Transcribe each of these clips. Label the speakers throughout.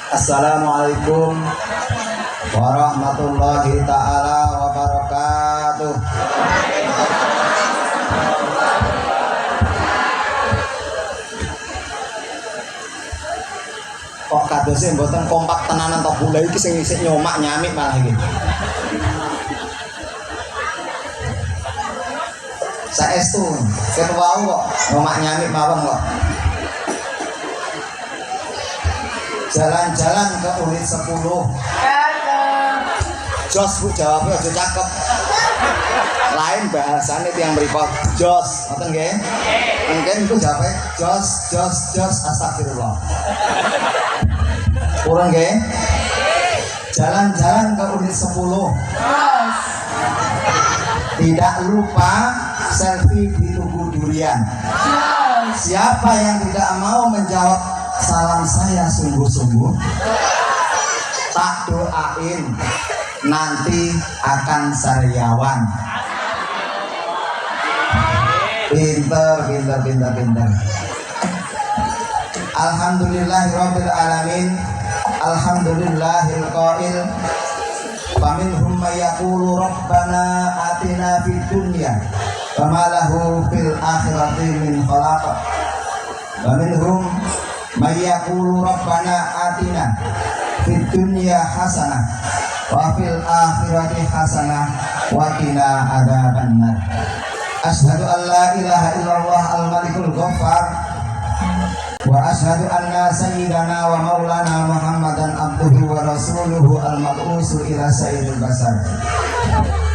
Speaker 1: Assalamualaikum warahmatullahi ta'ala wabarakatuh. Kok kadosnya mboten kompak tenanan tok bola iki sing isih nyomak nyamik malah iki. Saestu ketua kok nyomak nyamik mawon kok. Jalan-jalan ke unit 10. Jos Bu jawabnya aja cakep. Lain bahasane tiyang mripot. Jos, ngoten nggih? Mungkin iku jawabe jos astagfirullah. Kurang nggih? Jalan-jalan ke unit 10. Tidak lupa selfie di Tugu Durian. Siapa yang tidak mau menjawab salam saya sungguh-sungguh, tak doain nanti akan sariawan. Pinter. Alhamdulillahirabbil alamin. Alhamdulillahil qail. Faminhum may yaqulu rabbana atina fid dunya wa ma lahu fil akhirati min khalaq. Wa minhum may yaqulu rabbana atina fid dunya hasanah wa fil akhirati hasanah wa qina adzabannar. Asyhadu an la ilaha illallah al-malikul ghaffar wa asyhadu anna sayyidana wa maulana Muhammadan abduhu wa rasuluhu al-mab'usu ila sayyidil basar.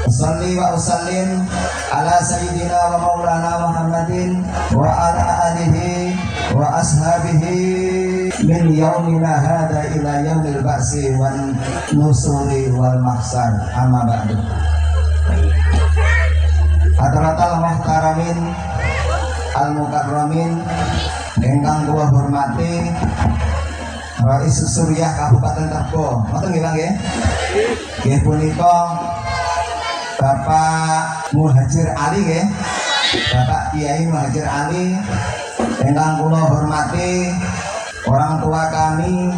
Speaker 1: Usalli wa usallim ala sayyidina wa maulana Muhammadin wa ala alihi wa ashabihi min yaumina hadha ila yaumil ba'si wan nusuri wal mahsar. Amma ba'du. Hadratal muhtaramin al-mukarramin ingkang kula hormati Rais Suriah Kabupaten Tebo. Ngoten nggih Bang nggih? Nggih punika Bapak Muhajir Ali nggih. Bapak Kiai Muhajir Ali ingkang kula hormati orang tua kami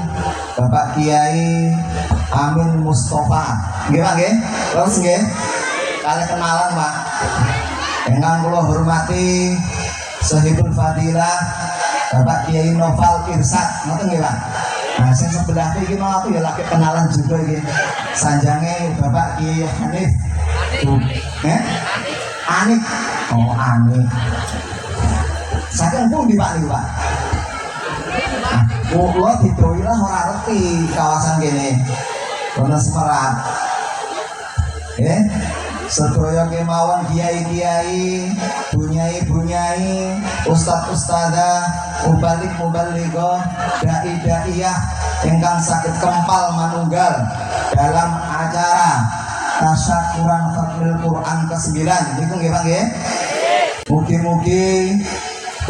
Speaker 1: Bapak Kiai Amin Mustafa. Nggih Pak nggih? Terus nggih. Kali kenalan Pak. Ingkang kula hormati Sahibul Fadilah Bapak Kiai Noval Irsad. Ngoten nggih Pak. Nah, sing sebelah iki mau aku ya lagi kenalan juga iki. Sanjange Bapak Kiai Hanif. Anik. Oh, Anik. Saking pundi Pak niku Pak? Kula didoi lah ora reti kawasan kene. Kono Semerat. Sedaya kemawon kiai-kiai, bunyai-bunyai, ustad-ustadzah, mubalik-mubalighah, dai-daiyah ingkang saged kempal manunggal dalam acara tasyakuran khatmil Quran ke-9. Niku nggih Pak nggih. Mugi-mugi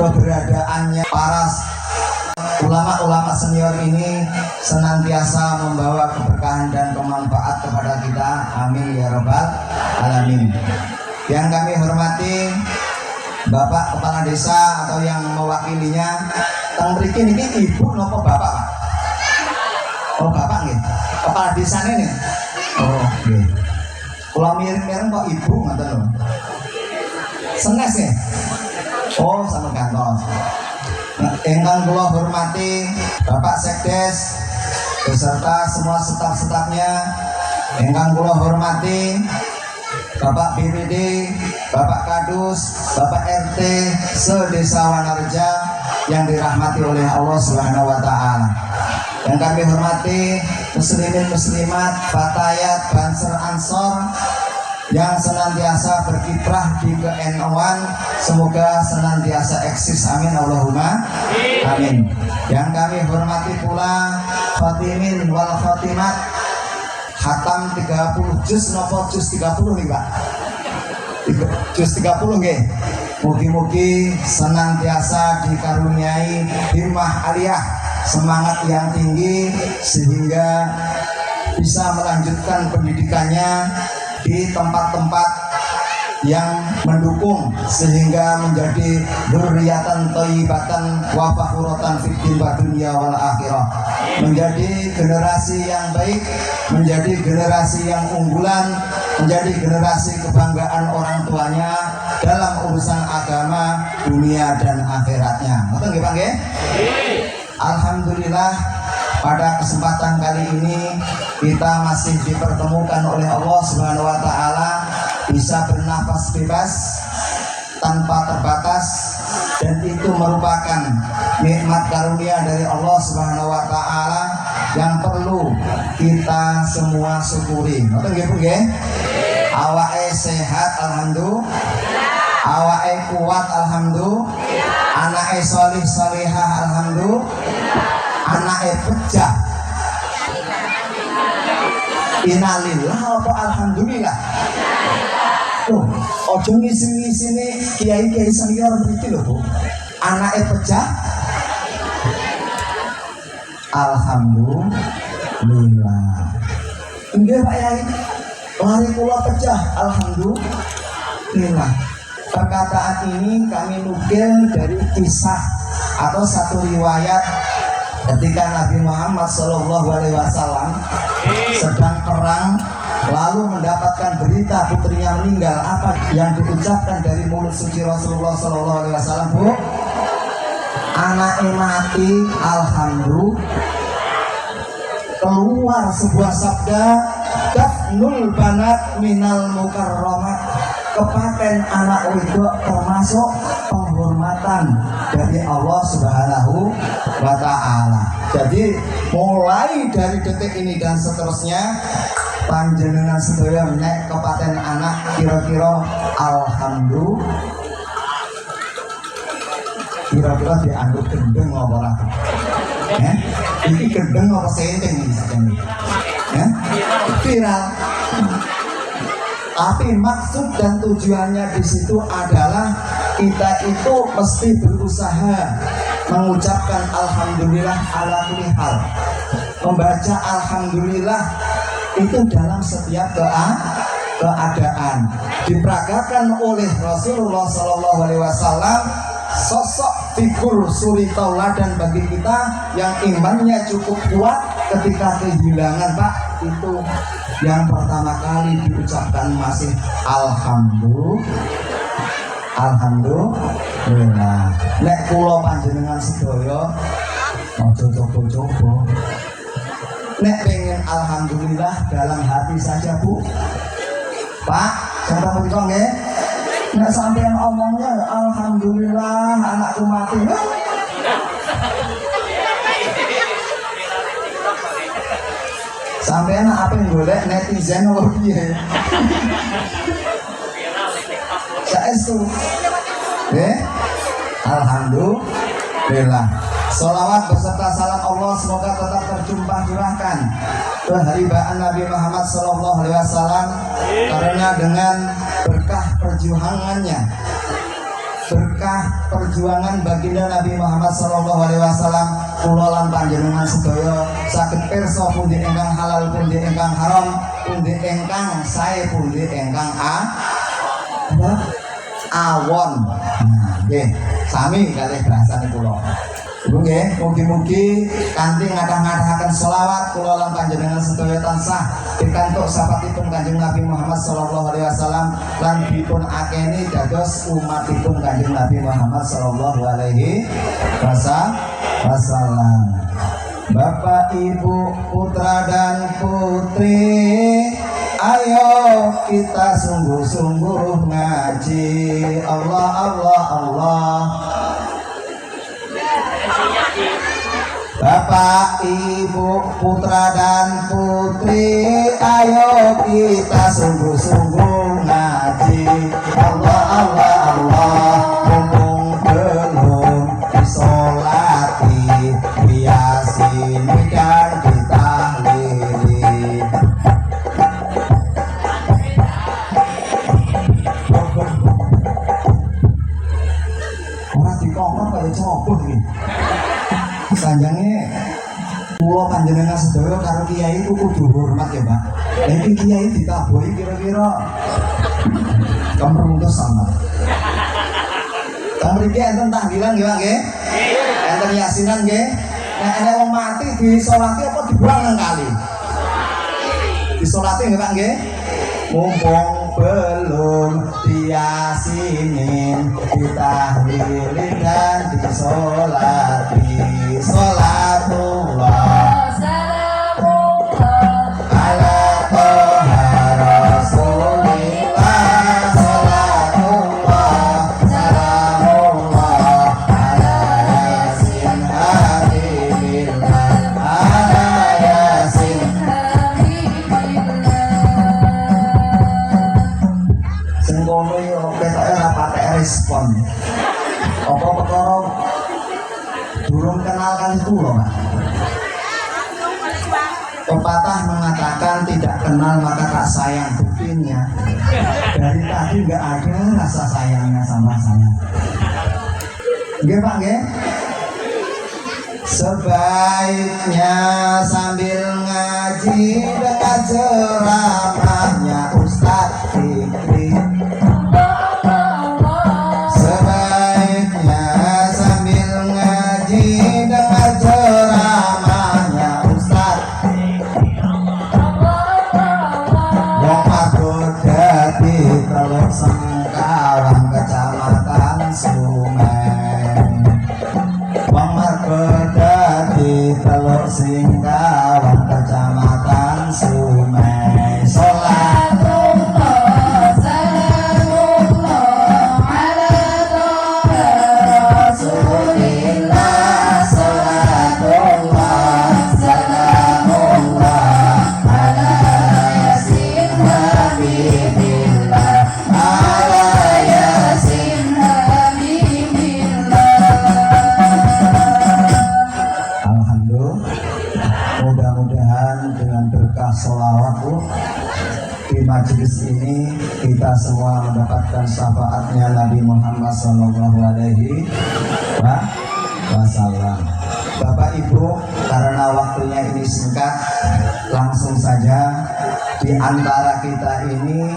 Speaker 1: keberadaannya para ulama-ulama senior ini senantiasa membawa keberkahan dan kemanfaat kepada kita. Amin ya rabbal alamin. Yang kami hormati Bapak Kepala Desa atau yang mewakilinya. Teng mriki niki ibu napa bapak Pak? Oh bapak nggih. Kepala Desane nih. Oh nggih. Kula mireng-mireng kok ibu ngoten lho. Senes nggih. Oh sama kantor. Ingkang kula hormati Bapak Sekdes beserta semua staf-stafnya. Ingkang kula hormati Bapak BPD, Bapak Kadus, Bapak RT se-Desa Wanarja yang dirahmati oleh Allah Subhanahu wa taala. Yang kami hormati muslimin muslimat, fatayat, banser ansor yang senantiasa berkiprah di ke-NU1, semoga senantiasa eksis. Amin Allahumma amin. Yang kami hormati pula Fatimin wal Fatimat, khatam 30 juz nopo juz 30 nih Pak? Juz 30 nggih. Mugi-mugi senantiasa dikaruniai himmah aliyah, semangat yang tinggi sehingga bisa melanjutkan pendidikannya di tempat-tempat yang mendukung sehingga menjadi dzurriatan thayyibatan wa fakhuratan fid din wa dunya wal akhirah, menjadi generasi yang baik, menjadi generasi yang unggulan, menjadi generasi kebanggaan orang tuanya dalam urusan agama, dunia dan akhiratnya. Betul nggih Pak nggih? Alhamdulillah pada kesempatan kali ini kita masih dipertemukan oleh Allah Subhanahu wa taala bisa bernafas bebas tanpa terbatas, dan itu merupakan nikmat karunia dari Allah Subhanahu wa taala yang perlu kita semua syukuri. Betul nggih Bu nggih? Awake sehat alhamdulillah, awake kuat alhamdulillah, anake solih solihah alhamdulillah, anake pejah innalillah apa alhamdulillah. Ojo ngisi-ngisine kiai-kiai senior mriki lho Bu. Anake pejah alhamdulillah. Nggih Pak Yai. Lari kula pecah alhamdulillah. Perkataan ini kami nukil dari kisah atau satu riwayat ketika Nabi Muhammad SAW sedang perang, lalu mendapatkan berita putrinya meninggal. Apa yang diucapkan dari mulut suci Rasulullah SAW? Bu, anaknya mati alhamdulillah. Keluar sebuah sabda, dafnul banat minal mukarramat, kepaten anak wedok termasuk penghormatan dari Allah Subhanahu wa taala. Jadi mulai dari detik ini dan seterusnya, panjenengan sedaya nek kepaten anak kira-kira alhamdulillah, kira-kira dianggap gendeng apa ora? Ini gendeng apa senteng ini sakjane? Viral. Tapi maksud dan tujuannya di situ adalah kita itu mesti berusaha mengucapkan alhamdulillah ala kulli hal. Membaca alhamdulillah itu dalam setiap keadaan. Diperagakan oleh Rasulullah SAW, sosok figur suri tauladan bagi kita yang imannya cukup kuat ketika kehilangan Pak, itu yang pertama kali diucapkan masih alhamdulillah. Nek kula panjenengan sedaya aja coba-coba. Nek pengen alhamdulillah dalam hati saja Bu. Pak, contoh menika nggih. Nek sampean omongnya alhamdulillah anakku mati. Sampean apa yang golek netizen apa piye? Saestu. Alhamdulillah. Sholawat beserta salam Allah semoga tetap terjumpah curahkan ke haribaan Nabi Muhammad SAW, karena dengan berkah perjuangannya, berkah perjuangan baginda Nabi Muhammad SAW, kula lan panjenengan sedaya saged pirsa pundi ingkang halal, pundi ingkang haram, pundi ingkang sae, pundi ingkang awon. Nggih, sami kalih bahasane kula. Ibu nggih, mugi-mugi kanthi ngadah-ngadahaken selawat kula lan panjenengan sedaya tansah pikantuk sapatipun Kanjeng Nabi Muhammad SAW lan dipun akeni dados umatipun Kanjeng Nabi Muhammad SAW. Bapak, Ibu, putra dan putri, ayo kita sungguh-sungguh ngaji. Allah, Allah, Allah. Bapak, Ibu, putra dan putri, ayo kita sungguh-sungguh ngaji. Allah, Allah, Allah. Mumpung belum disolati, biasini dan ditahlili. Orang dikongkong kayak coba nih. Sanjange kula panjenengan sedaya karo kiai itu kudu hormat ya Pak. Iki kiai ditabuhi kira-kira kemruntus sama. Kamu mriki enten tahlilan nggih Pak nggih? Enten yasinan nggih. Nek ana wong mati disolati apa dibuang nang kali? Disolati nggih Pak nggih? Mumpung belum diyasinin, ditahlilin dan disolati. Sholatullah respon apa perkara durung kenal kali kula Pak. Pepatah mengatakan tidak kenal maka tak sayang. Buktinya dari tadi nggak ada rasa sayangnya sama saya. Nggih Pak nggih. Sebaiknya sambil ngaji dengan ceramahnya Ustadz Fikri. Sengkawang Kecamatan Sumeng Pemergoda di Teluk Singkawang Kecamatan Sumeng. Sholatullah salamullah ala Rasulillah. Sholatullah salamullah ala Yasin Habibillah. Mudah-mudahan dengan berkah sholawat di majelis ini kita semua mendapatkan syafaatnya Nabi Muhammad SAW. Bapak Ibu, karena waktunya ini singkat, langsung saja di antara kita ini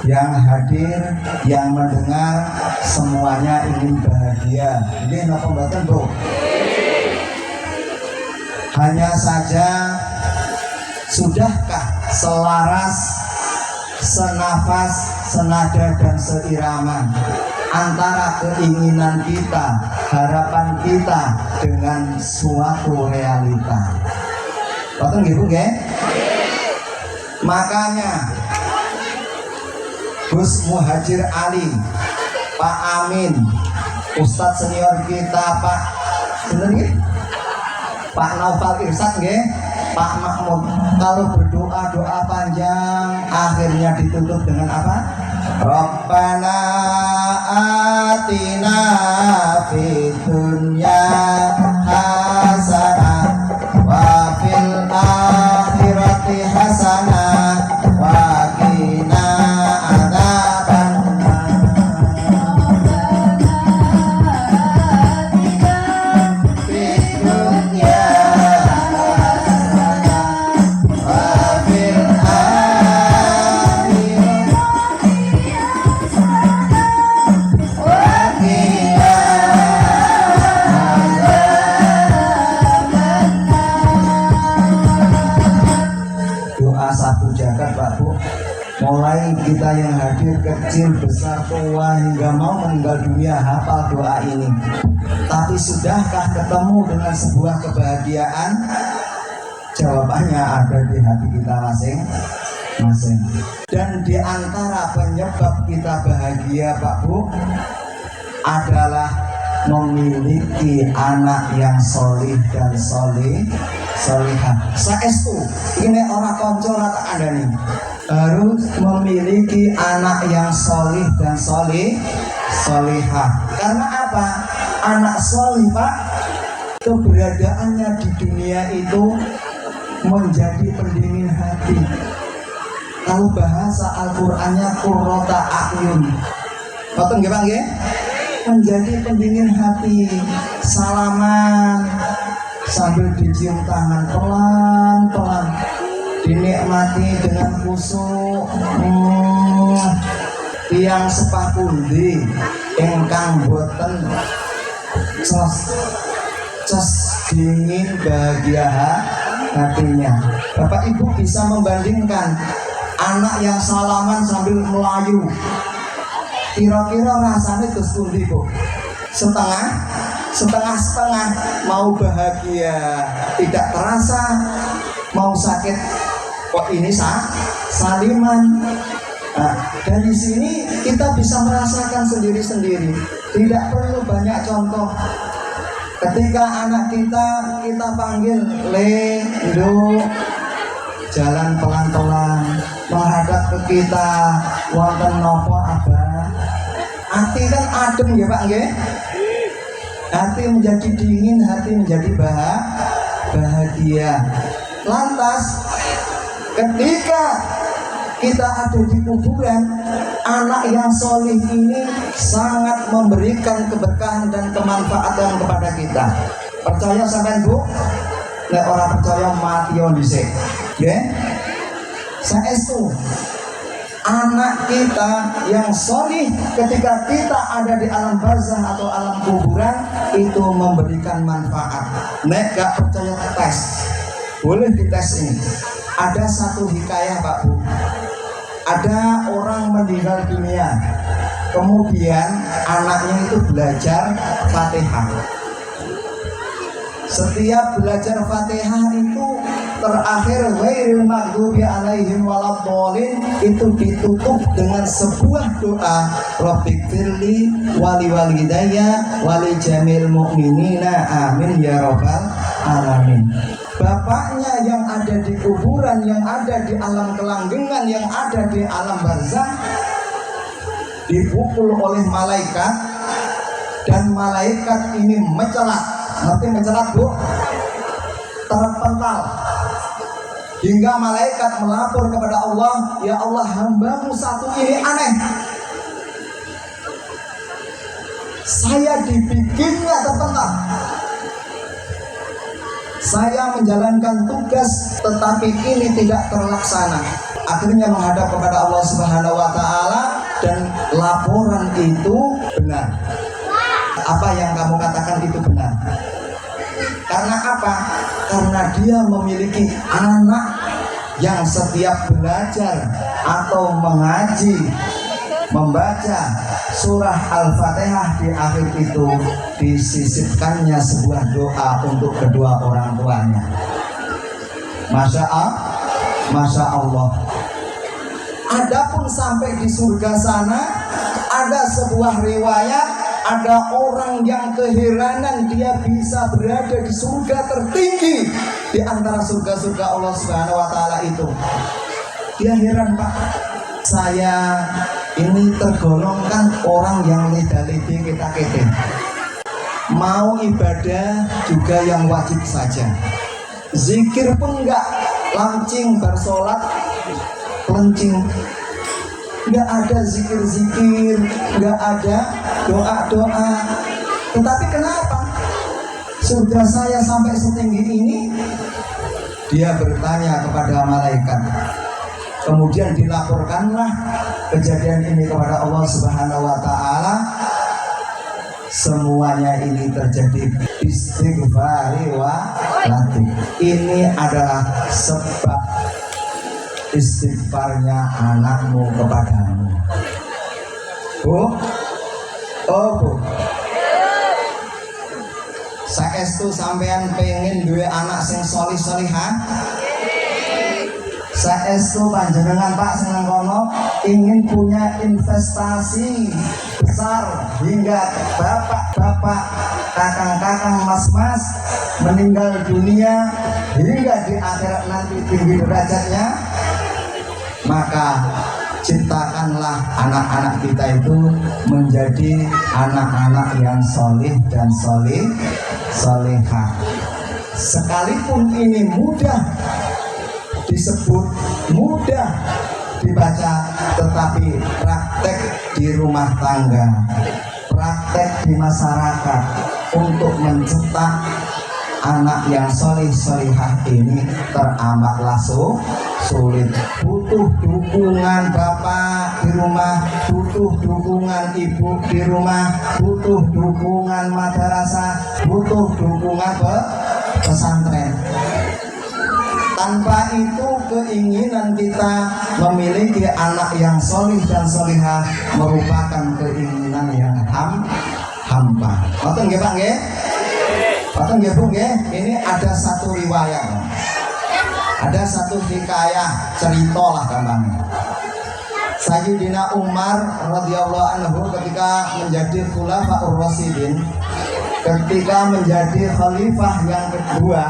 Speaker 1: yang hadir, yang mendengar, semuanya ingin bahagia. Ini napa mboten, Bu? Hanya saja, sudahkah selaras, senafas, senada dan seirama antara keinginan kita, harapan kita dengan suatu realita? Betul nggih Bu nggih? Makanya Gus Muhajir Ali, Pak Amin, Ustadz senior kita Pak bener nggih? Pak Naufal Irsyad nggih, Pak Mahmud, kalau berdoa doa panjang akhirnya ditutup dengan apa? Rabbana atina fid dunya hasanah wa fil akhirati hasanah wa qina adzabannar. Mulai kita yang hadir kecil, besar, tua hingga mau meninggal dunia hafal doa ini. Tapi sudahkah ketemu dengan sebuah kebahagiaan? Jawabannya ada di hati kita masing-masing. Dan di antara penyebab kita bahagia Pak Bu adalah memiliki anak yang solih dan solihah. Saestu ini orang konco rata Anda nih harus memiliki anak yang solih dan solihah. Karena apa? Anak solih Pak, keberadaannya di dunia itu menjadi pendingin hati. Kalau bahasa Al-Qur'annya qurrata a'yun. Betul nggih Pak nggih? Menjadi pendingin hati. Salaman sambil dicium tangan pelan-pelan, dinikmati dengan khusyuk. Tiang sepah pundi ingkang boten ces dingin bahagia hatinya. Bapak Ibu bisa membandingkan anak yang salaman sambil melayu, kira-kira rasanya terus pundi Bu? Setengah mau bahagia tidak terasa, mau sakit kok ini saliman. Nah, dari sini kita bisa merasakan sendiri-sendiri, tidak perlu banyak contoh. Ketika anak kita panggil le, do, jalan pelan-pelan menghadap ke kita, wonten nopo abah, hati kan adem ya Pak nggih? Hati menjadi dingin, hati menjadi bahagia. Lantas ketika kita ada di kuburan, anak yang solih ini sangat memberikan keberkahan dan kemanfaatan kepada kita. Percaya sampean Bu? Nek orang percaya mati on dhisik. Nggih. Saestu anak kita yang solih ketika kita ada di alam barzah atau alam kuburan itu memberikan manfaat. Nek gak percaya tes, boleh dites ini. Ada satu hikayah Pak Bu. Ada orang meninggal dunia, kemudian anaknya itu belajar Fatihah. Setiap belajar Fatihah itu terakhir ghairil maghdubi alaihim waladdallin itu ditutup dengan sebuah doa, Rabbighfirli wali walidayya wali jamil mu'minina amin ya rabbal alamin. Bapaknya yang ada di kuburan, yang ada di alam kelanggengan, yang ada di alam barzah dipukul oleh malaikat, dan malaikat ini mencelat. Ngerti mencelat Bu? Terpental. Hingga malaikat melapor kepada Allah, ya Allah, hambamu satu ini aneh. Saya dibikinnya terpental. Saya menjalankan tugas tetapi ini tidak terlaksana. Akhirnya menghadap kepada Allah Subhanahu wa taala dan laporan itu benar. Apa yang kamu katakan itu benar. Karena apa? Karena dia memiliki anak yang setiap belajar atau mengaji, membaca surah Al-Fatihah di akhir itu disisipkannya sebuah doa untuk kedua orang tuanya. Masya Allah. Adapun sampai di surga sana ada sebuah riwayat, ada orang yang keheranan dia bisa berada di surga tertinggi di antara surga-surga Allah Subhanahu wa taala itu. Dia heran, Pak. Saya ini tergolongkan orang yang leda-lede kita-kete. Mau ibadah juga yang wajib saja. Zikir pun enggak, lancing bersolat lencing. Enggak ada zikir-zikir, enggak ada doa-doa. Tetapi kenapa surga saya sampai setinggi ini? Dia bertanya kepada malaikat. Kemudian dilaporkanlah kejadian ini kepada Allah Subhanahu wa taala. Semuanya ini terjadi istighfari wa latih. Ini adalah sebab istighfarnya anakmu kepadamu. Bu? Oh Bu, saestu sampean pengen duwe anak sing solih-solihah? Saestu panjenengan Pak seneng kono ingin punya investasi besar hingga bapak-bapak, kakang-kakang, mas-mas meninggal dunia hingga di akhirat nanti tinggi derajatnya, maka ciptakanlah anak-anak kita itu menjadi anak-anak yang solih dan solihah. Sekalipun ini mudah disebut, mudah dibaca, tetapi praktek di rumah tangga, praktek di masyarakat untuk mencetak anak yang solihah ini teramatlah sulit. Butuh dukungan bapak di rumah, butuh dukungan ibu di rumah, butuh dukungan madrasah, butuh dukungan pesantren. Tanpa itu keinginan kita memiliki anak yang solih dan solihah merupakan keinginan yang hampa. Ngoten nggih Pak nggih? Ngoten nggih Bu nggih? Ini ada satu riwayat. Ada satu hikayah, cerita lah gampangnya. Sayyidina Umar radhiyallahu anhu ketika menjadi Khulafaur Rasyidin, ketika menjadi khalifah yang kedua,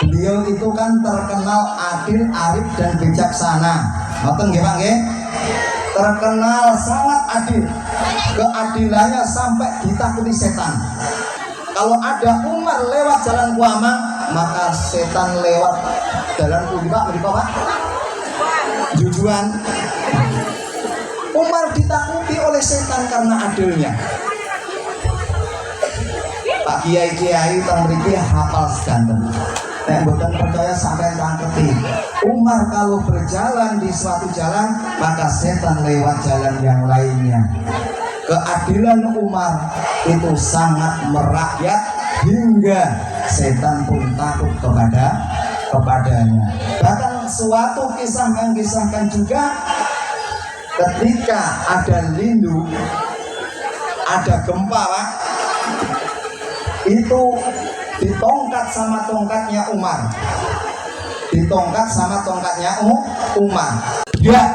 Speaker 1: beliau itu kan terkenal adil, arif dan bijaksana. Ngoten nggih Pak nggih? Terkenal sangat adil. Keadilannya sampai ditakuti setan. Kalau ada Umar lewat jalan Kuamang, maka setan lewat jalan Pak, Pak. Jujuan. Umar ditakuti oleh setan karena adilnya. Pak kiai-kiai teng mriki hafal sedanten. Nek mboten percaya sampai tangketi. Umar kalau berjalan di suatu jalan, maka setan lewat jalan yang lainnya. Keadilan Umar itu sangat merakyat hingga setan pun takut kepadanya. Bahkan suatu kisah mengisahkan juga ketika ada lindu, ada gempa Pak, itu ditongkat sama tongkatnya Umar, ditongkat sama tongkatnya Umar. Ya,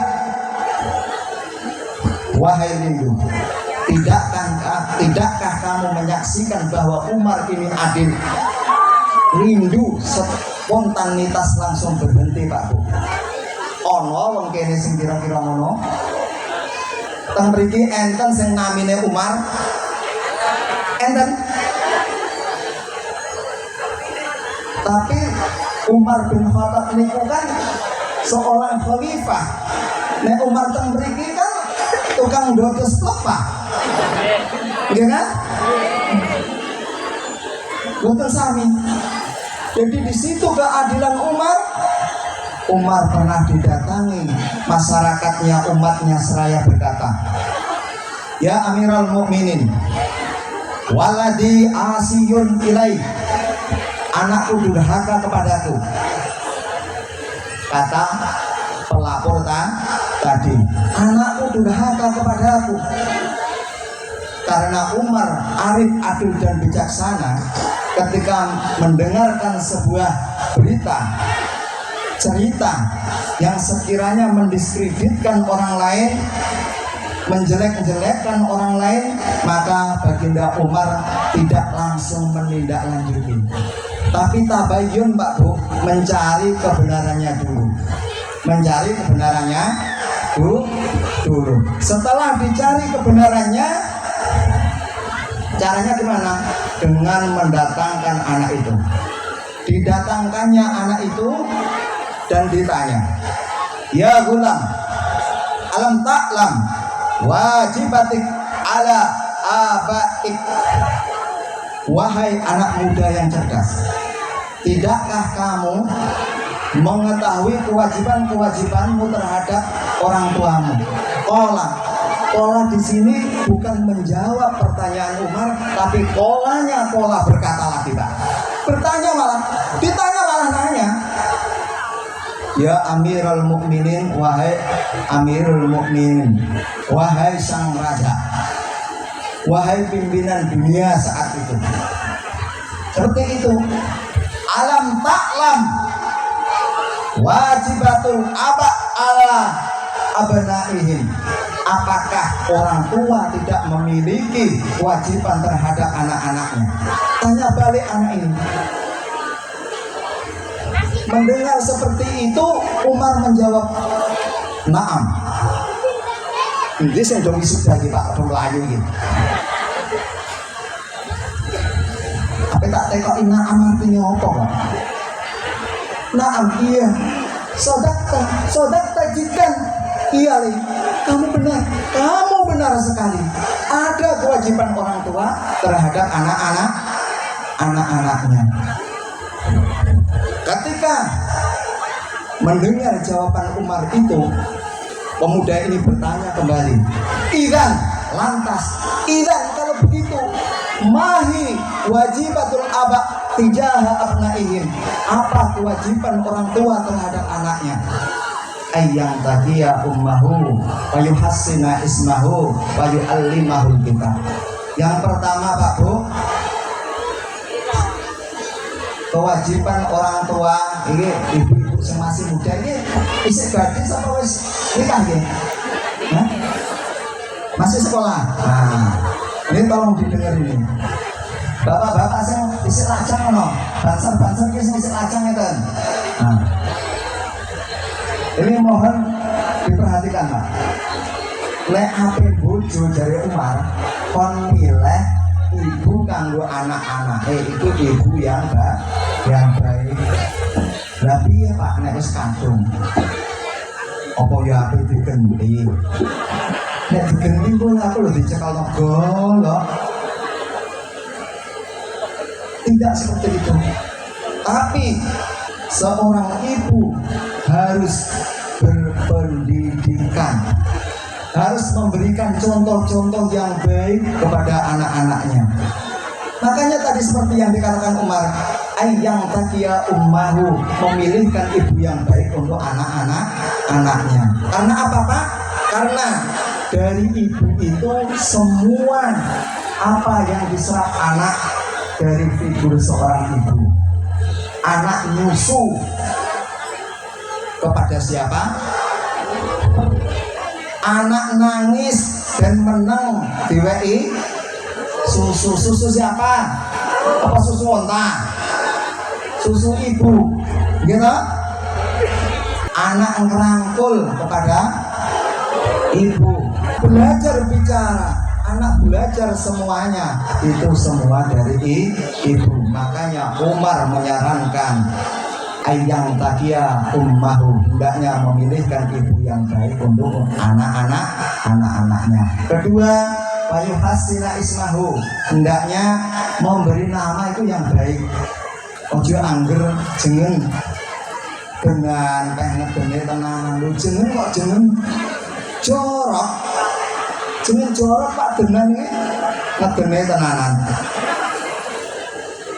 Speaker 1: wahai lindu, tidakkah kamu menyaksikan bahwa Umar ini adil? Lindu spontanitas langsung berhenti Pak Bu. Ono wong kene sing kira-kira ngono. Teng mriki enten sing namine Umar. Enten. Tapi Umar bin Khattab niku kan seorang khalifah. Nek Umar teng mriki kan tukang ndodos pelepah. Iya kan? Boten sami. Jadi di situ keadilan Umar. Umar pernah didatangi masyarakatnya, umatnya seraya berkata, "Ya Amirul Mukminin, waladi asiyun ilai, anakku durhaka kepadaku." Kata pelapor tadi, anakku durhaka kepadaku. Karena Umar arif, adil dan bijaksana, ketika mendengarkan sebuah cerita yang sekiranya mendiskreditkan orang lain, menjelek-jelekkan orang lain, maka baginda Umar tidak langsung menindaklanjuti, tapi tabayyun Pak Bu, mencari kebenarannya dulu, dulu. Setelah dicari kebenarannya, caranya gimana? Dengan mendatangkan anak itu. Didatangkannya anak itu dan ditanya, "Ya gulam, alam ta'lam wajibatik ala abaik." Wahai anak muda yang cerdas, tidakkah kamu mengetahui kewajiban-kewajibanmu terhadap orang tuamu? Kola di sini bukan menjawab pertanyaan Umar, tapi kolanya berkata lagi Pak. Ditanya malah nanya. Ya Amirul Mukminin, wahai Amirul Mukminin, wahai sang raja, wahai pimpinan dunia saat itu. Seperti itu. Alam ta'lam wajibatul aba ala abnaihim. Apakah orang tua tidak memiliki kewajiban terhadap anak-anaknya? Tanya balik anak ini. Mendengar seperti itu, Umar menjawab, "Naam." Ini saya dong isuk lagi Pak, dong Melayu gitu. Apa tak tekokin naam artinya apa Pak? Naam, iya. Sodakta jikan. Iya li, kamu benar sekali. Ada kewajiban orang tua terhadap anak-anaknya. Ketika mendengar jawaban Umar itu, pemuda ini bertanya kembali, "Idzan, lantas, idzan kalau begitu, mahi wajibatul aba tijaha abnaihim?" Apa kewajiban orang tua terhadap anaknya? Ayyang tahiya ummahu wa yuhassina ismahu wa yu'allimahul kitab. Yang pertama, Pak Bu, kewajiban orang tua ini, ibu-ibu yang masih muda ini isi gadis apa wis nikah nggih? Masih sekolah. Nah, ini tolong didengar ini. Bapak-bapak sing isi lajang ngono, banser-banser ki sing isi lajang ngeten. Nah, ini mohon diperhatikan, Pak. Lek ape bojo dari Umar kon milih ibu kanggo anak-anak, itu ibu yang baik. Lah piye Pak nek wis kadung? Apa ya ape digenti? Nek digenti pun aku lho dicekal golok. Tidak seperti itu. Tapi seorang ibu harus berpendidikan, harus memberikan contoh-contoh yang baik kepada anak-anaknya. Makanya tadi seperti yang dikatakan Umar, ayyang taqiya ummahu, memilihkan ibu yang baik untuk anak-anaknya. Karena apa Pak? Karena dari ibu itu semua apa yang diserap anak dari figur seorang ibu. Anak nyusu kepada siapa? Anak nangis dan menang diwei susu siapa? Apa susu onta? Susu ibu, gitu? Anak ngerangkul kepada ibu. Belajar bicara, anak belajar semuanya, itu semua dari ibu. Makanya Umar menyarankan ayyang taqiya ummahu, hendaknya memilihkan ibu yang baik untuk anak-anaknya. Kedua, wayuhassina ismahu, hendaknya memberi nama itu yang baik. Ojo angger jeneng dengan pengen bener tenanan. Lu jeneng kok jeneng jorok. Jeneng jorok Pak dengan ini ngedene tenanan.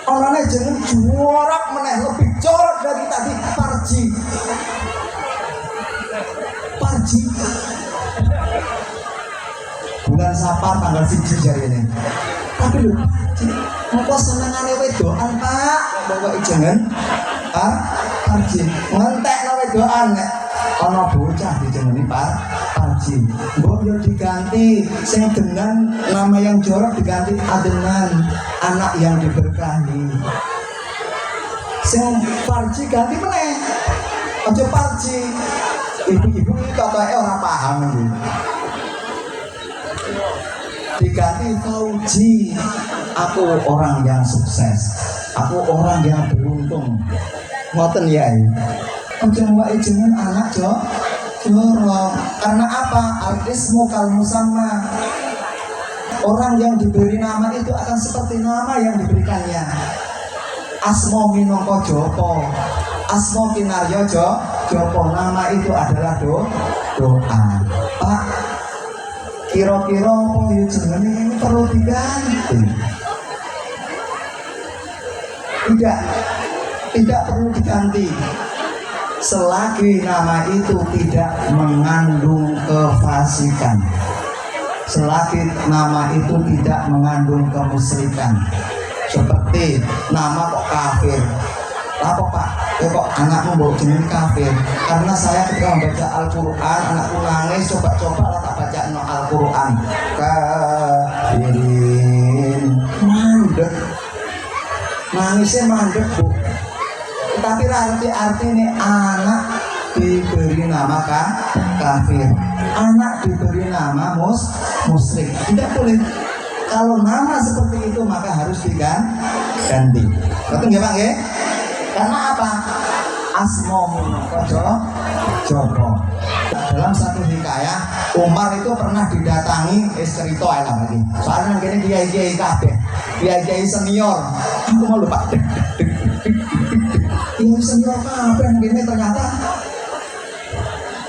Speaker 1: Orangnya jeneng jorok meneh, lebih jorok dari tadi. Parji bulan Sapar tanggal 1 jari ini. Tapi lho engko senengane wedokan Pak, bawa jeneng Parji. Ngentekno wedokan nek ana bocah dijenengi Parji. Mbok yo diganti sing denan, nama yang jorok diganti adenan, anak yang diberkahi. Sing Parji ganti meneh. Aja Parji. Ibu-ibu ini katanya orang paham ini. Diganti Fauji. Aku orang yang sukses, aku orang yang beruntung. Ngoten ya. Aja wae jeneng anak jorok. Karena apa? Al-ismu kal musamma. Orang yang diberi nama itu akan seperti nama yang diberikannya. Asmo minangka Joko, asmo kinarya Joko, nama itu adalah doa. Pak, kira-kira apa ya jenenge ini perlu diganti? Tidak perlu diganti. Selagi nama itu tidak mengandung kefasikan, selagi nama itu tidak mengandung kemusyrikan. Seperti nama kok kafir. Apa Pak? Kok anakmu bawa jeneng kafir? Karena saya ketika membaca Al-Quran, anakku nangis, coba-coba lah tak baca no Al-Quran. Kafirin, mandek, nangisnya mandek Bu. Tapi arti ini anak diberi nama kafir, anak diberi nama musyrik. Tidak boleh. Kalau nama seperti itu maka harus diganti. Betul nggak Pak? Karena apa? Asmo Joko. Dalam satu hikayah, Umar itu pernah didatangi cerita lagi. Soalnya gini kiai kabeh, kiai senior Aku mau lupa. Ini senior apa yang ini ternyata.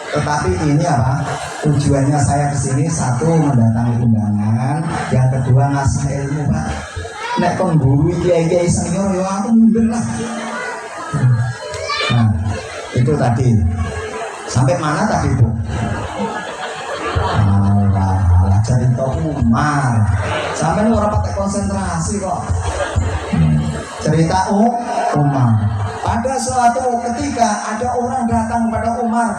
Speaker 1: Tetapi ini apa? Tujuannya saya kesini satu mendatangi undangan, yang kedua ngasih ilmu Pak. Nek pengguru kiai senior ya aku mundur lah. Nah itu tadi. Sampai mana tadi Bu? Alah cerita Umar. Sampai orang pakai konsentrasi kok. Cerita Umar. Pada suatu ketika ada orang datang kepada Umar.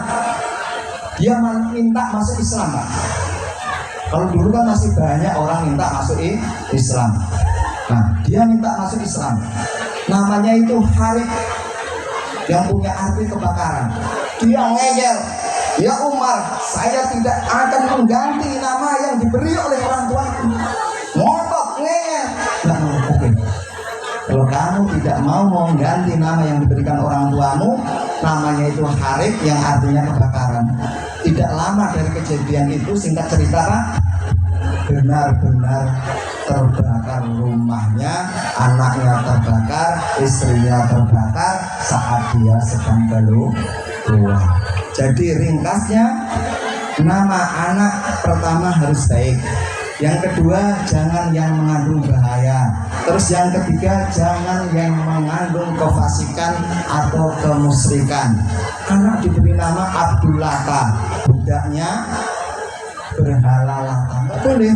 Speaker 1: Dia minta masuk Islam Pak. Kalau dulu kan masih banyak orang minta masuk Islam. Nah dia minta masuk Islam. Namanya itu Harith, yang punya arti kebakaran. Dia ngeyel, ya Umar, saya tidak akan mengganti nama yang diberi oleh orang tuaku. Ngotot ngeyel. Nah, oke. Kalau kamu tidak mau mengganti nama yang diberikan orang tuamu, namanya itu Harith yang artinya kebakaran. Tidak lama dari kejadian itu, singkat cerita Pak, benar-benar terbakar rumahnya, anaknya terbakar, istrinya terbakar saat dia sedang keluar. Jadi ringkasnya, nama anak pertama harus baik. Yang kedua, jangan yang mengandung bahaya. Terus yang ketiga, jangan yang mengandung kefasikan atau kemusyrikan. Anak diberi nama Abdullata, budaknya berhalalata. Nggak boleh,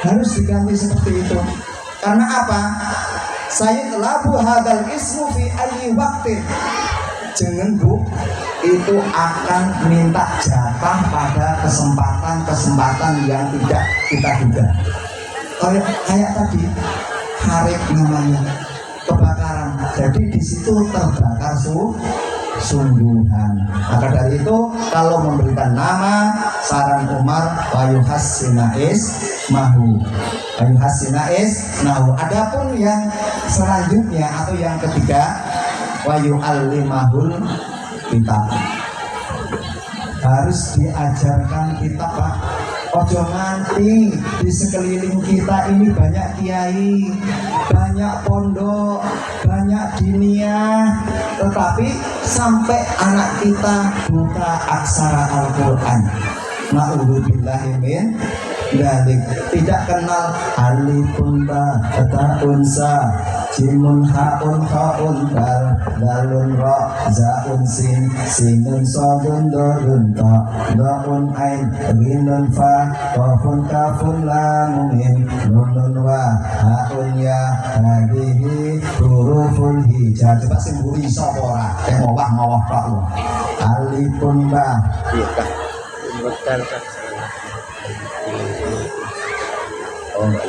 Speaker 1: harus diganti seperti itu. Karena apa? Sayyid labu hadal ismu fi ayyi waktin. Jangan Bu, itu akan minta jatah pada kesempatan yang tidak kita duga. Kayak tadi Harith namanya kebakaran. Jadi di situ terbakar sungguhan. Maka dari itu kalau memberikan nama, saran Umar wayuhas sinais mahu. Adapun yang selanjutnya atau yang ketiga, wayu alimahul kitab, harus diajarkan kitab Pak. Ojo nganti di sekeliling kita ini banyak kiai, banyak pondok, banyak diniyah, tetapi sampai anak kita buka aksara Al-Quran. Na'udzubillahi min dzalik. Tidak kenal alifun ba ta'un sa jimun haun khaun dal dalun ra zaun sin sinun sadun dalun ta daun ain rinun fa qafun kafun lam mim nunun wa haun ya hadhihi huruful hijab. Coba sing mburi sapa ora? Ngowah tok. Alifun ba. Betul kan. Oh enggak.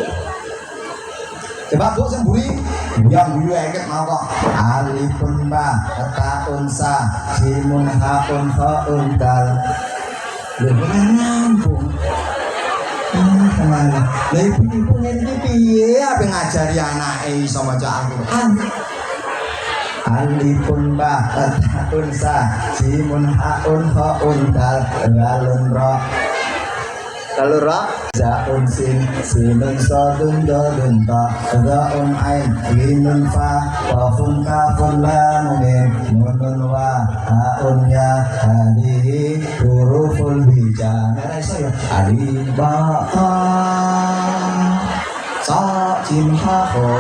Speaker 1: Coba Bu semburi yang dulu eket mau kok. Alifun ba ta'un sa jimun haun khaun dal. Lho nyambung. Kemana? Lah ibu ngene piye ape ngajari anake iso maca Al-Qur'an? Alifun ba ta'un sa jimun haun khaun dal dalun ra. Kalau ra zaun sin sinun sadun dalun ta daun ain rinun fa qafun kafun lam mim nunun wa haun ya hadhihi huruful hijab. Nek iso ya alif ba ta sa jim ha ho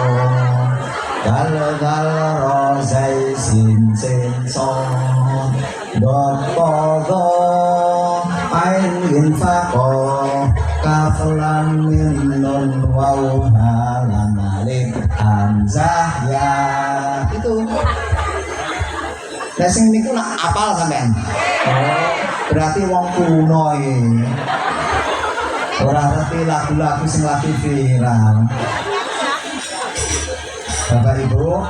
Speaker 1: dal dal ra zai sin sin so dot pa do ain rin fa ko kafalan min nun waw halam alif hamzah ya. Itu sing niku nak apal sampean. Oh, berarti wong kuno iki ora ngerti lagu-lagu sing lagi viral. Bapak Ibu,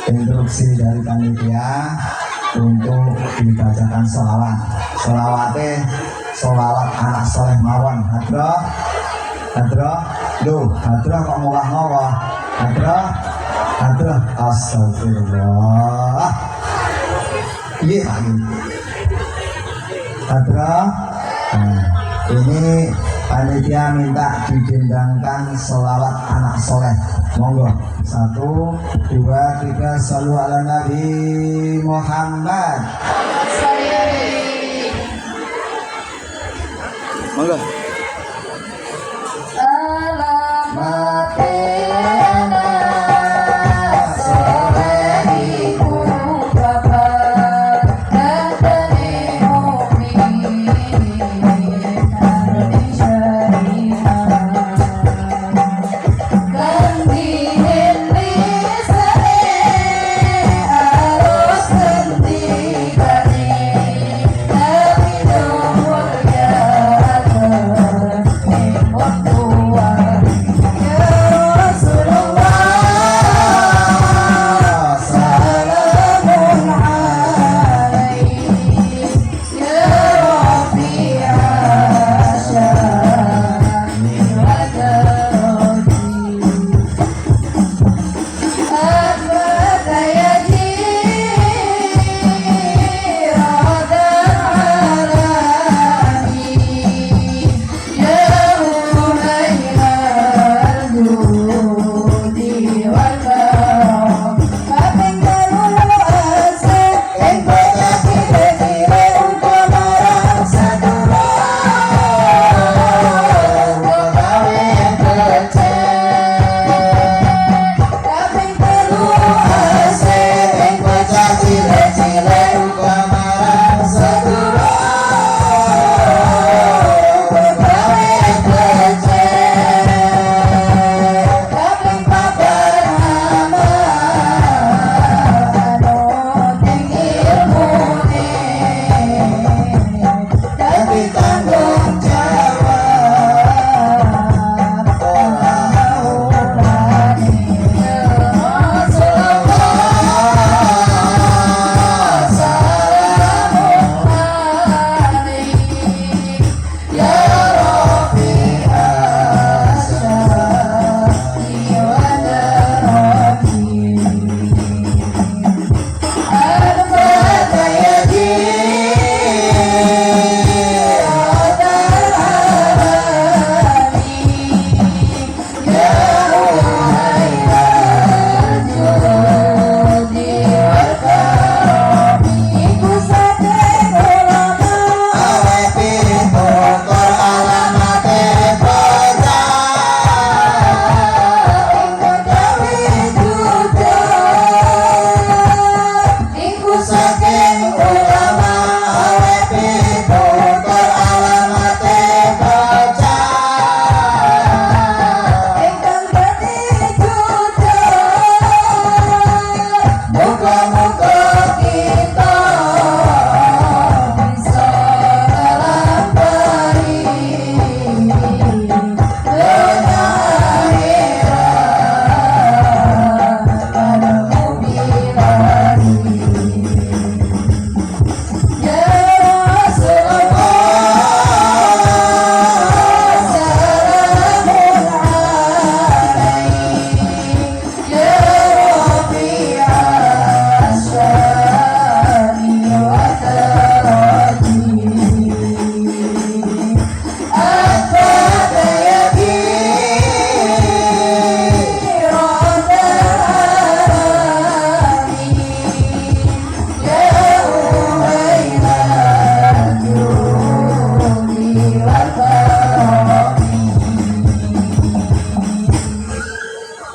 Speaker 1: instruksi dari panitia untuk dibacakan sholawat. Sholawat anak soleh mawon. Hadroh, loh, hadroh kok ngowah-ngowah. Hadroh, astagfirullah. Iya Pak. Hadroh, ini Panitia minta didendangkan selawat anak soleh. Monggo. 1, 2, 3. Shallu ala Nabi Muhammad. Monggo.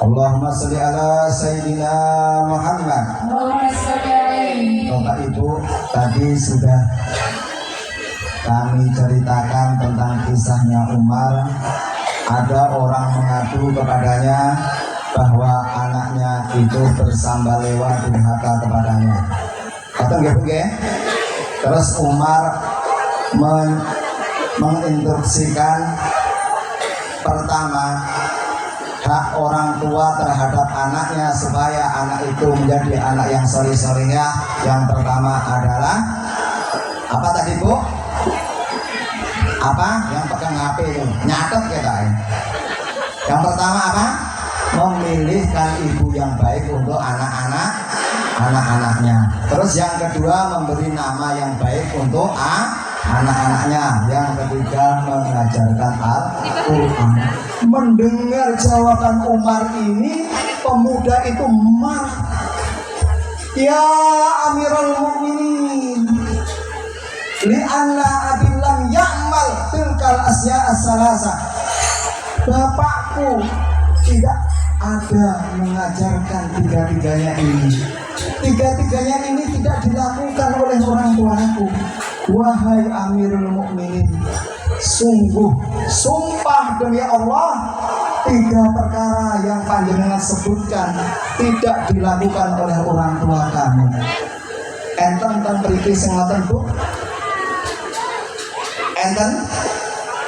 Speaker 1: Allahumma sholli ala Sayyidina Muhammad. Bapak Ibu, tadi sudah kami ceritakan tentang kisahnya Umar. Ada orang mengadu kepadanya bahwa anaknya itu bersambalewa durhaka kepadanya. Betul nggak Bu? Terus Umar menginstruksikan pertama hak orang tua terhadap anaknya supaya anak itu menjadi anak yang sori-sorinya. Yang pertama adalah apa tadi Bu? Apa? Yang pegang HP itu nyatet kita. Yang pertama apa? Memilihkan ibu yang baik untuk anak-anaknya. Terus yang kedua memberi nama yang baik untuk anak-anaknya. Yang ketiga mengajarkan Al-Quran. Mendengar jawaban Umar ini, pemuda itu marah. Ya Amirul Mukminin, li'anna abilam ya'mal tilkal asya as-salasa. Bapakku tidak ada mengajarkan tiga-tiganya ini. Tiga-tiganya ini tidak dilakukan oleh orang tuaku. Wahai Amirul Mukminin, sungguh sumpah demi Allah, tiga perkara yang panjenengan sebutkan tidak dilakukan oleh orang tua kamu. Enten mriki sing ngoten Bu? Enten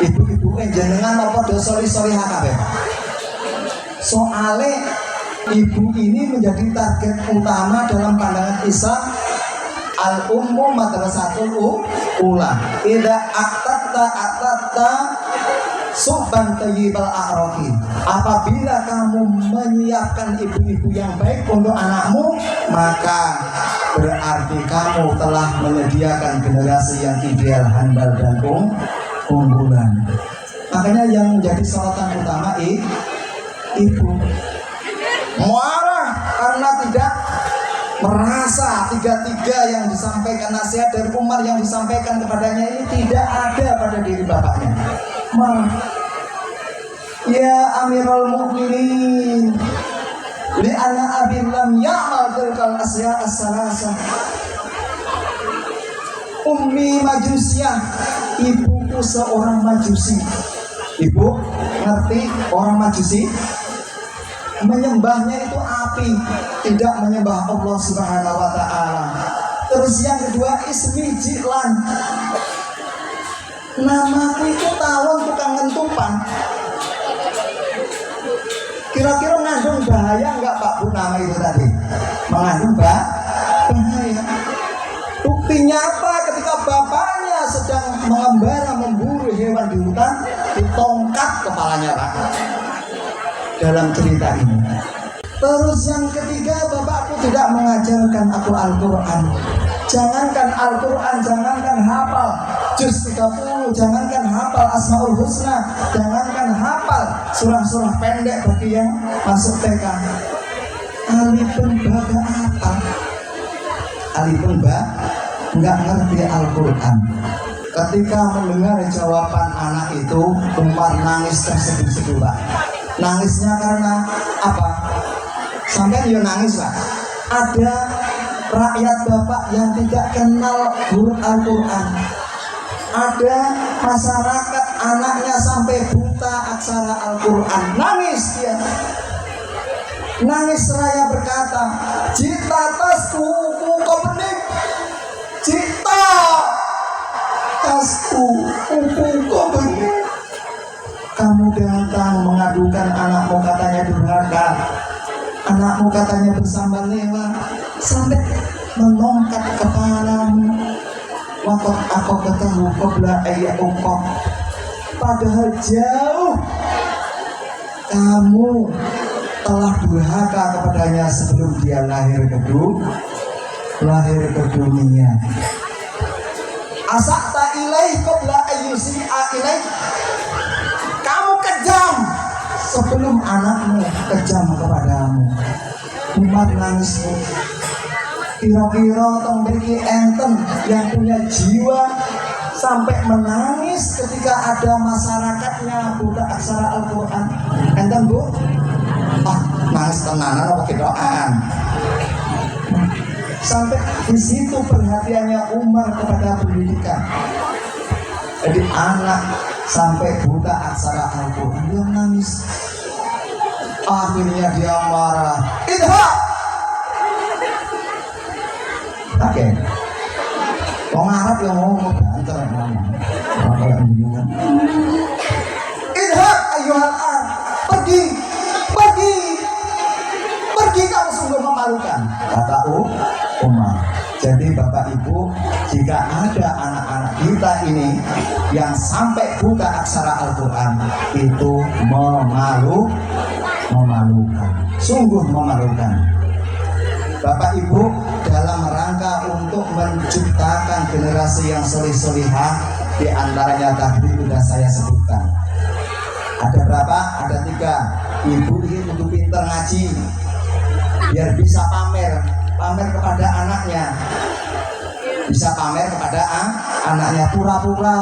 Speaker 1: ibu-ibu jenengan apa do sori-sori kabeh? Soale ibu ini menjadi target utama dalam pandangan Islam. Al-ummu madrasatul ula. Idza atatta subban tayyibal a'raqi. Apabila kamu menyiapkan ibu-ibu yang baik untuk anakmu, maka berarti kamu telah menyediakan generasi yang ideal, handal dan unggulan. Makanya yang menjadi sorotan utama ibu marah karena tidak merasa tiga-tiga yang disampaikan, nasihat dari Umar yang disampaikan kepadanya ini tidak ada pada diri bapaknya. Marah. Ya Amirul Mukminin, li'anna abi lam ya'mal tilkal asya as-salasa. Ummi majusiyah, ibuku seorang majusi. Ibu ngerti orang majusi? Menyembahnya itu api, tidak menyembah Allah Subhanahu wa ta'ala. Terus yang kedua, ismi jilan, namaku itu tawon tukang ngentupan. Kira-kira mengandung bahaya enggak Pak Bu nama itu tadi? Mengandung bahaya. Buktinya apa? Ketika bapaknya sedang mengembara memburu hewan di hutan, ditongkat kepalanya Pak. Dalam cerita ini. Terus yang ketiga, bapakku tidak mengajarkan aku Al-Quran. Jangankan Al-Quran, jangankan hafal juz 30, jangankan hafal Asmaul Husna, jangankan hafal surah-surah pendek bagi yang masuk TK. Alifun ba apa? Alifun ba nggak ngerti Al-Quran. Ketika mendengar jawaban anak itu, Umar nangis terseduh-seduh Pak. Nangisnya karena apa? Sampai dia nangis Pak. Ada rakyat bapak yang tidak kenal huruf Al-Quran. Ada masyarakat anaknya sampai buta aksara Al-Quran. Nangis dia. Nangis seraya berkata, "Cita tasku kobenik, cita tasku kobenik." Kamu datang mengadukan anakmu katanya durhaka, anakmu katanya bersambal lewat, sampai menongkat kepalamu. Waktu aku ketahu qabla ayyukum, padahal jauh kamu telah durhaka kepadanya sebelum dia lahir ke dunia. Asakta ilaih qabla ayyusi'a ilaih, kamu kejam sebelum anakmu kejam kepadamu. Umar nangis. Kira-kira memiliki enten yang punya jiwa sampai menangis ketika ada masyarakatnya buta aksara Al-Quran. Enten Bu? Nangis tenanan apa kedoaan? Sampai di situ perhatiannya Umar kepada pendidikan. Jadi anak sampai buta aksara Al-Quran, dia nangis. Akhirnya dia marah. Idhab. Oke. Wong Arab yang ngomong banter ngomong. Idhab ayyuhal ar. Pergi kamu sungguh memalukan, kata Umar. Jadi Bapak Ibu, jika ada anak-anak kita ini yang sampai buta aksara Al-Quran, itu memalukan, sungguh memalukan. Bapak Ibu, dalam rangka rangka untuk menciptakan generasi yang solih-solihah. Di antaranya tadi sudah saya sebutkan. Ada berapa? Ada 3. Ibu ini kudu pinter ngaji biar bisa pamer kepada anaknya, bisa pamer kepada anaknya. Pura-pura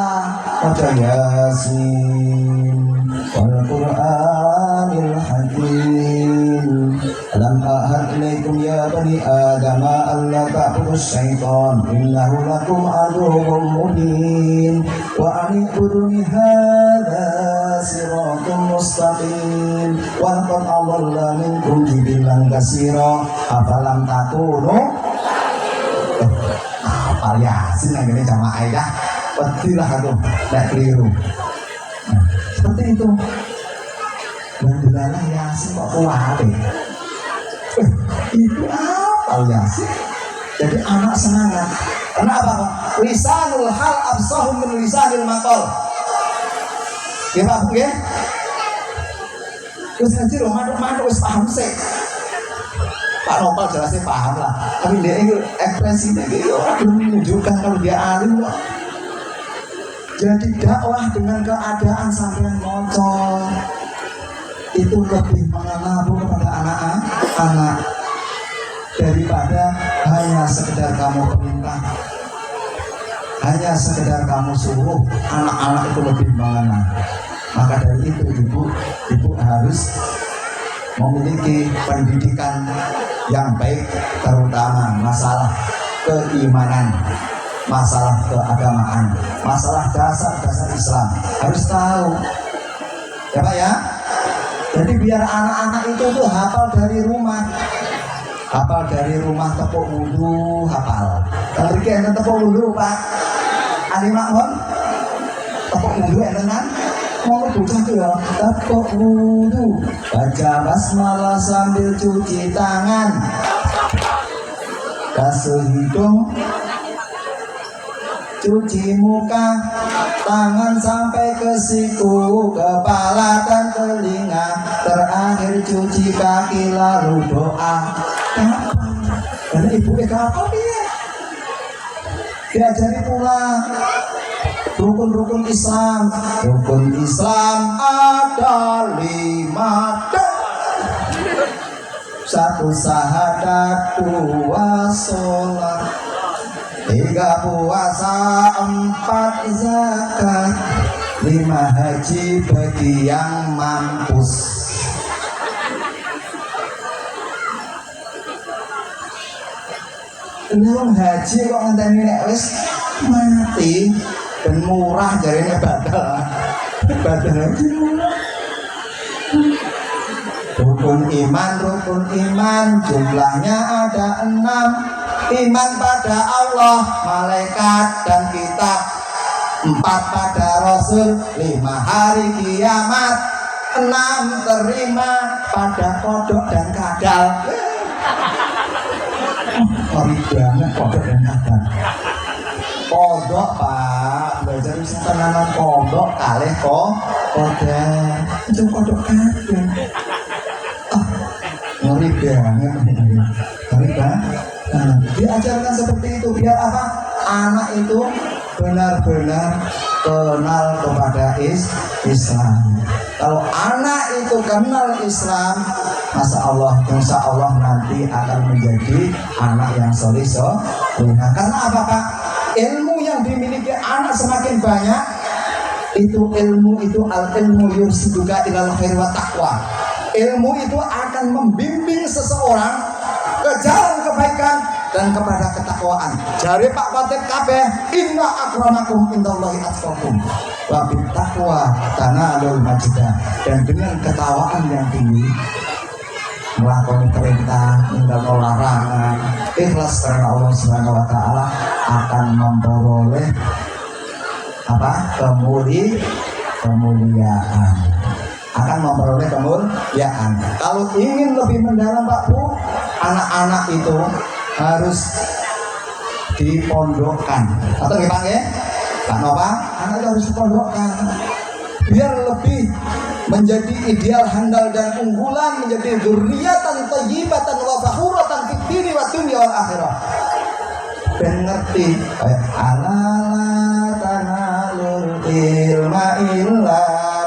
Speaker 1: baca Yasin wal Qur'anil Hakim, alam ahad ilaikum ya bani adam alla ta'budus syaitan innahu lakum aduwwun mubin wa an i'buduni hadza siratum mustaqim wa laqad adalla minkum jibilan katsira afalam takunu apal Yasin yang ini jamaah ya. Petilah aku tidak keliru. Nah, seperti itu. Dan dilalah Yasin kok kuat. Itu apal Yasin. Jadi anak semangat. Karena apa? Lisanul hal absahu min lisanil maqal. Ya Pak Bu ya. Terus ngaji loh, manuk wis paham sih. Pak Nopal jelasnya paham lah. Tapi dia itu ekspresinya gitu belum menunjukkan kalau dia alim kok. Jadi dakwah dengan keadaan sampai moncol itu lebih mengenal kepada anak-anak daripada hanya sekedar kamu perintah, hanya sekedar kamu suruh. Anak-anak itu lebih mengenal. Maka dari itu ibu harus memiliki pendidikan yang baik, terutama masalah keimanan, masalah keagamaan, masalah dasar-dasar Islam harus tahu ya Pak ya. Jadi biar anak-anak itu tuh hafal dari rumah tepuk wudu, hafal. Kalau kita tepuk wudu Pak Ali Makmun tepuk wudu enak mau bocah tuh ya, tepuk wudu, baca basmalah sambil cuci tangan, basuh hidung, cuci muka, tangan sampai ke siku, kepala dan telinga, terakhir cuci kaki lalu doa. Karena ibu apa dia? Diajari pula rukun-rukun Islam. Rukun Islam ada 5. 1 syahadat, 2 sholat, 3 puasa, 4 zakat, 5 haji bagi yang mampus. Belum haji kok ngenteni nek wis mati dan murah jadinya badal haji murah. Rukun iman jumlahnya ada 6. Iman pada Allah, malaikat dan kitab, 4 pada Rasul, 5 hari kiamat, 6 terima pada kodok dan kadal. Ngeri banget kodok dan kadal. Kodok Pak, belajar bisa tenanan kodok kalih kodok itu kodok kadal. Ngeri banget. Ngeri banget. Nah, diajarkan seperti itu biar apa? Anak itu benar-benar kenal kepada Islam. Kalau anak itu kenal Islam, insya Allah nanti akan menjadi anak yang soleh. Karena apa Pak? Ilmu yang dimiliki anak semakin banyak, ilmu itu al-ilmu yursiduka ilal khair wa taqwa. Ilmu itu akan membimbing seseorang ke jalan kebaikan dan kepada ketakwaan. Jari Pak Khatib kabeh, inna akramakum indallahi atqakum wa bit taqwa tanalul majdah. Dan dengan ketakwaan yang tinggi, melakukan perintah, meninggalkan larangan, ikhlas karena Allah Subhanahu wa taala, akan memperoleh kemuliaan. Akan memperoleh kemuliaan. Kalau ingin lebih mendalam Pak Bu, anak-anak itu harus dipondokkan. Atau dipanggil Pak Nova, anak itu harus dipondokkan biar lebih menjadi ideal, handal dan unggulan, menjadi dzurriyyatan thayyibatan wa fakhuratan fid dini wa dunya wal akhirah. ben ngerti alala tanalul ilma illa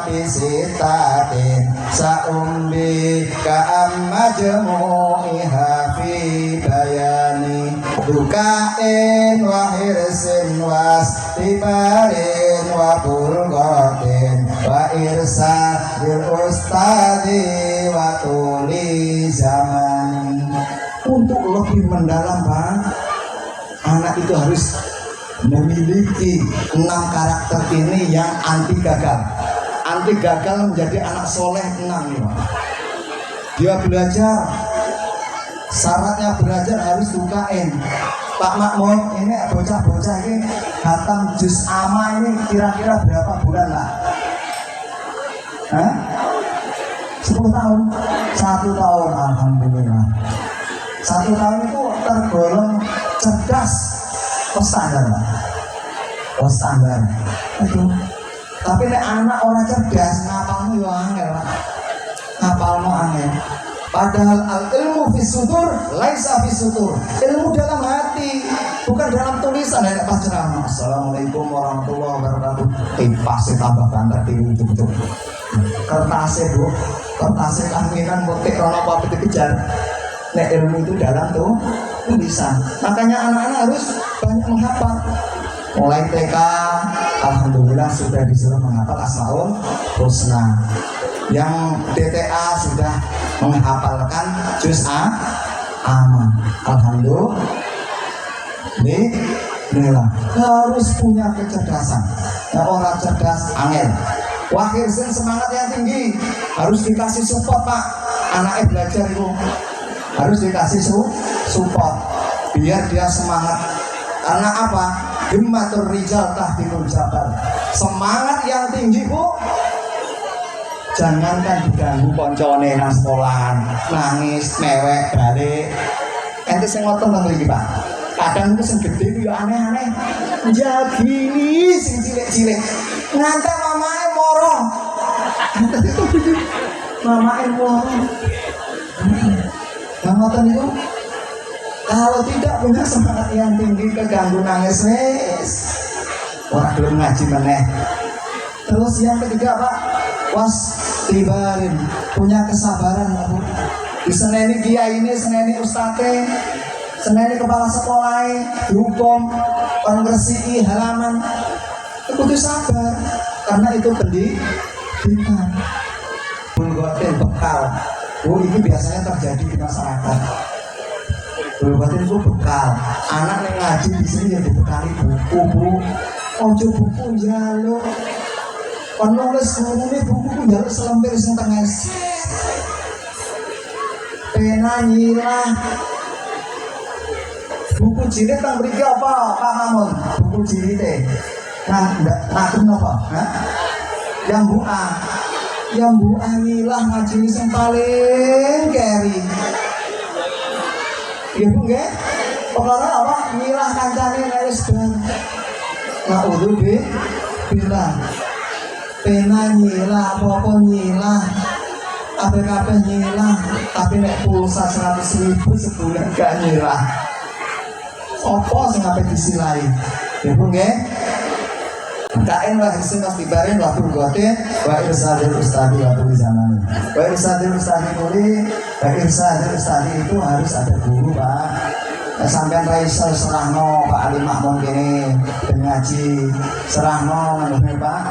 Speaker 1: bisitatin saumbi ka'amma jemu'iha fi bayani dukain wa hirsin was tibarin wa bulgotin wa irsa bil ustadi wa tuli zaman. Untuk lebih mendalam Pak, anak itu harus memiliki 6 karakter ini yang anti gagal. Anti gagal menjadi anak soleh 6 nih Pak. Dia belajar, syaratnya belajar harus dukain. Pak Makmum ini bocah-bocah ini hatam juz amma ini kira-kira berapa bulan lah? 10 tahun, 1 tahun, alhamdulillah. 1 tahun itu tergolong cerdas, standar, standar. Itu. Tapi nek anak orang cerdas, ngapalmu yo angel, ngapalmu angel. Padahal al ilmu fi sudur, laisa fi sudur. Ilmu dalam hati, bukan dalam tulisan. Ada pas ceramah. Assalamualaikum warahmatullahi wabarakatuh. Pasti tambah banget di ujung-ujung. Kertasnya bu, kertasnya kaminan motik rono apa kejar. Nek ilmu itu dalam tuh tulisan. Makanya anak-anak harus banyak menghafal. Mulai TK, alhamdulillah sudah disuruh menghafal Asmaul Husna. Yang DTA sudah menghafalkan juz amma. Alhamdulillah. Inilah harus punya kecerdasan. Yang orang cerdas angel. Wakil semangat yang tinggi, harus dikasih support Pak. Anaknya belajar itu harus dikasih support biar dia semangat. Karena apa? Himmatur rijal tahtikul jabal. Semangat yang tinggi Bu, jangankan diganggu koncone nang sekolahan, nangis, mewek, balik. Ente sing ngoten nang mriki Pak. Kadang itu sing gede itu ya aneh-aneh. Jagini sing cilik-cilik. Ngantek mamae moro. Mamae moro. Yang ngoten itu kalau tidak punya semangat yang tinggi, keganggu nangis wes orang belum ngaji meneh. Terus yang ketiga Pak, was tibarin, punya kesabaran Bu. Diseneni kiai ini, seneni ustadz, seneni kepala sekolah, dihukum, orang bersih halaman, kudu sabar karena itu pendidikan. Bulgotin bekal. Oh, ini biasanya terjadi di masyarakat. Bulgotin itu bekal. Anak yang ngaji di sini yang dibekali buku, Bu. Ojo buku jaluk. Penulis guru buku jaluk selembar sing tengah. Pena nyilah. Buku jilid tang mriki apa, Pak Mamun? Buku jilid nah kenapa? Yang Bu A. Yang Bu Anilah ngaji sing paling keri. Ya Bu nggih. Perkara apa? Nyilah kancane wis ben. Naudzu billah. Pena nyilah, apa nyilah. Kabeh nyilah, tapi nek pulsa 100.000 sebulan gak nyilah. Apa sing ape disilai? Ya Bu nggih. Kain wa hisin was tibarin wa turgotin wa irsadil ustadi wa tuli zamani. Wa irsadil ustadi tuli, wa irsadil ustadi itu harus ada guru Pak. Sampai Raisal serahno Pak Ali Makmum kene ngaji serahno ngene Pak.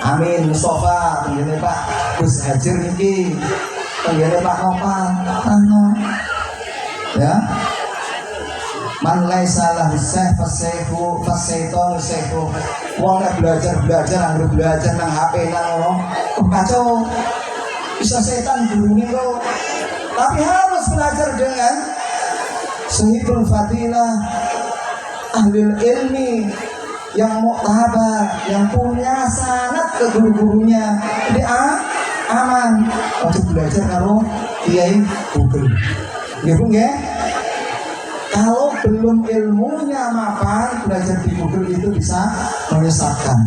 Speaker 1: Amin Mustafa ngene Pak Gus Hajir niki ngene Pak Nopal serahno. Ya. Man laisa lahu sayf fasaytanu sayfu. Wong nek belajar anggo belajar nang HP nang ngono, kacau. Bisa setan gurune kok. Tapi harus belajar dengan sahibul fadilah, ahlul ilmi yang muktabar, yang punya sanad ke guru-gurunya. Jadi aman. Untuk belajar kalau kiai Google. Nggih Bu nggih? Kalau belum ilmunya mapan, belajar di Google itu bisa menyesatkan.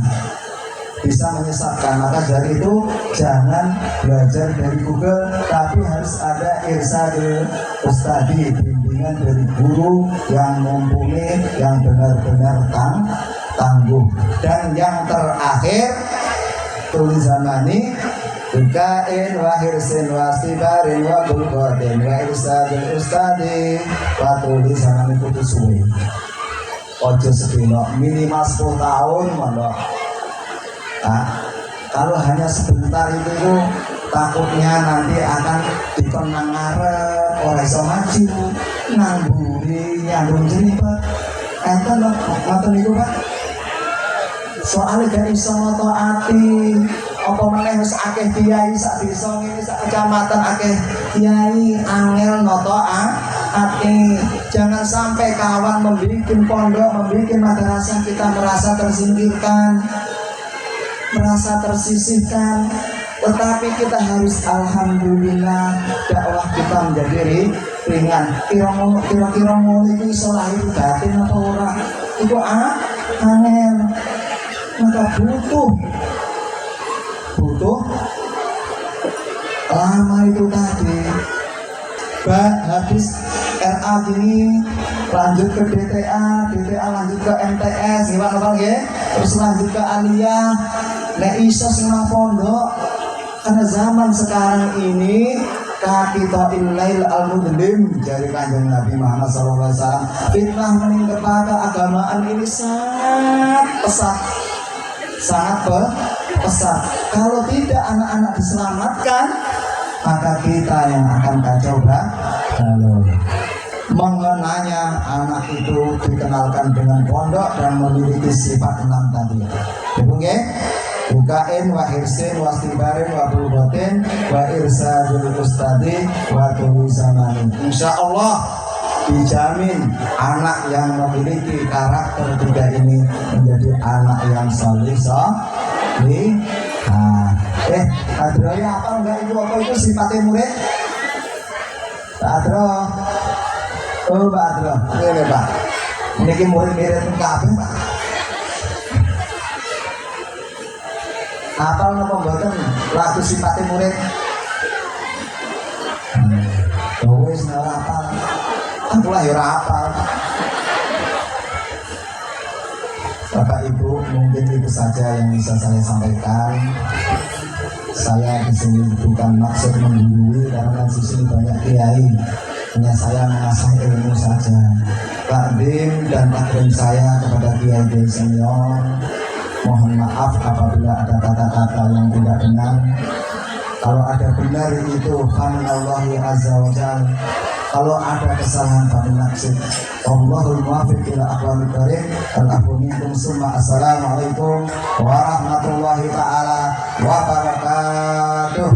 Speaker 1: Maka dari itu jangan belajar dari Google, tapi harus ada irsadil ustadi bimbingan. bimbingan dari guru yang mumpuni, yang benar-benar tangguh. Dan yang terakhir tulisanani bukain wa hirsin wa stibarin wa bulgotin wa irsadil ustadi wa tulisanani kudu suwe ojo sedino minimal 10 tahun mondok. Kalau hanya sebentar itu takutnya nanti akan dikenang ngarep ora iso maju nang mburi nyandung jeribat enten lho ngoten niku Pak. Soale gak iso moto ati apa meneh wis akeh kiai sak desa ngene sak kecamatan akeh kiai angel noto ati. Jangan sampai kawan membuat pondok, membuat madrasah kita merasa tersingkirkan, merasa tersisihkan. Tetapi kita harus alhamdulillah dakwah kita menjadi ringan. Kira-kira mau itu iso lahir batin apa ora? Itu angel. Maka butuh lama itu tadi. Habis RA gini lanjut ke DTA lanjut ke MTS gimana ya? Terus lanjut ke aliyah. Nek iso sing nang pondok karena zaman sekarang ini kaki ilail al-mudlim dari kanjeng Nabi Muhammad SAW. Fitnah meningkat keagamaan ini sangat pesat. Kalau tidak anak-anak diselamatkan, maka kita yang akan kacau balau. Mengenanya anak itu dikenalkan dengan pondok dan memiliki sifat 6 tadi. Oke? Bukain wa hirsin wa stibarin wa bulgotin wa irsadul ustadi wa tulisamani. Insya Allah dijamin anak yang memiliki karakter 3 ini menjadi anak yang salih. Adro ya apa enggak itu apa itu sifatnya murid? Pak Adro, Pak Adro, ini Pak, ini murid-murid kabeh Pak. Apal napa mboten lagu sifatnya murid? Wis ora apal. Aku lah ya ora apal. Bapak Ibu, mungkin itu saja yang bisa saya sampaikan. Saya di sini bukan maksud menggurui karena di sini banyak kiai. Hanya saya mengasah ilmu saja. Takdim dan takdim saya kepada kiai senior. Mohon maaf apabila ada kata-kata yang tidak benar. Kalau ada benar itu Allahu azza wa jalla. Kalau ada kesalahan kami naksir. Allahul muwaffiq ila aqwamit thoriq. Assalamualaikum warahmatullahi taala wabarakatuh.